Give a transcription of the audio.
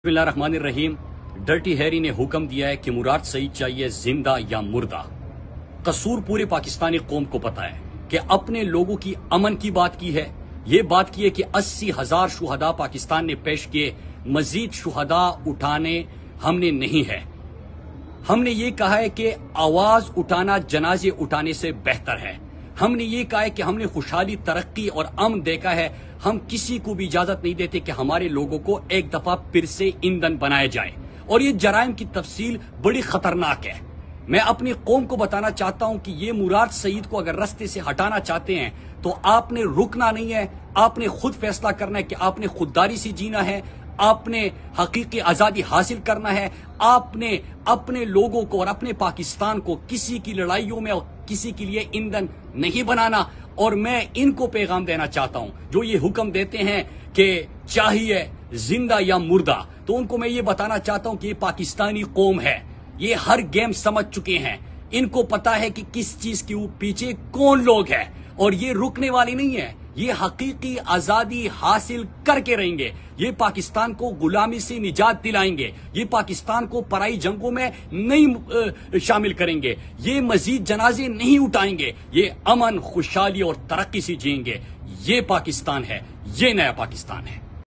بسم اللہ الرحمن الرحیم۔ ڈرٹی ہیری نے حکم دیا ہے کہ مراد سعید چاہیے زندہ یا مردہ۔ قصور پورے پاکستانی قوم کو پتا ہے کہ اپنے لوگوں کی امن کی بات کی ہے، یہ بات کی ہے کہ 80,000 شہداء پاکستان نے پیش کیے، مزید شہداء اٹھانے ہم نے نہیں ہے۔ ہم نے یہ کہا ہے کہ آواز اٹھانا جنازے اٹھانے سے بہتر ہے۔ ہم نے یہ کہا ہے کہ ہم نے خوشحالی، ترقی اور امن دیکھا ہے، ہم کسی کو بھی اجازت نہیں دیتے کہ ہمارے لوگوں کو ایک دفعہ پھر سے ایندھن بنایا جائے، اور یہ جرائم کی تفصیل بڑی خطرناک ہے۔ میں اپنی قوم کو بتانا چاہتا ہوں کہ یہ مراد سعید کو اگر رستے سے ہٹانا چاہتے ہیں تو آپ نے رکنا نہیں ہے، آپ نے خود فیصلہ کرنا ہے کہ آپ نے خودداری سے جینا ہے، آپ نے حقیقی آزادی حاصل کرنا ہے، آپ نے اپنے لوگوں کو اور اپنے پاکستان کو کسی کی لڑائیوں میں اور کسی کے لیے ایندھن نہیں بنانا۔ اور میں ان کو پیغام دینا چاہتا ہوں جو یہ حکم دیتے ہیں کہ چاہیے زندہ یا مردہ، تو ان کو میں یہ بتانا چاہتا ہوں کہ یہ پاکستانی قوم ہے، یہ ہر گیم سمجھ چکے ہیں، ان کو پتا ہے کہ کس چیز کے پیچھے کون لوگ ہیں، اور یہ رکنے والی نہیں ہے، یہ حقیقی آزادی حاصل کر کے رہیں گے، یہ پاکستان کو غلامی سے نجات دلائیں گے، یہ پاکستان کو پرائی جنگوں میں نہیں شامل کریں گے، یہ مزید جنازے نہیں اٹھائیں گے، یہ امن، خوشحالی اور ترقی سے جئیں گے۔ یہ پاکستان ہے، یہ نیا پاکستان ہے۔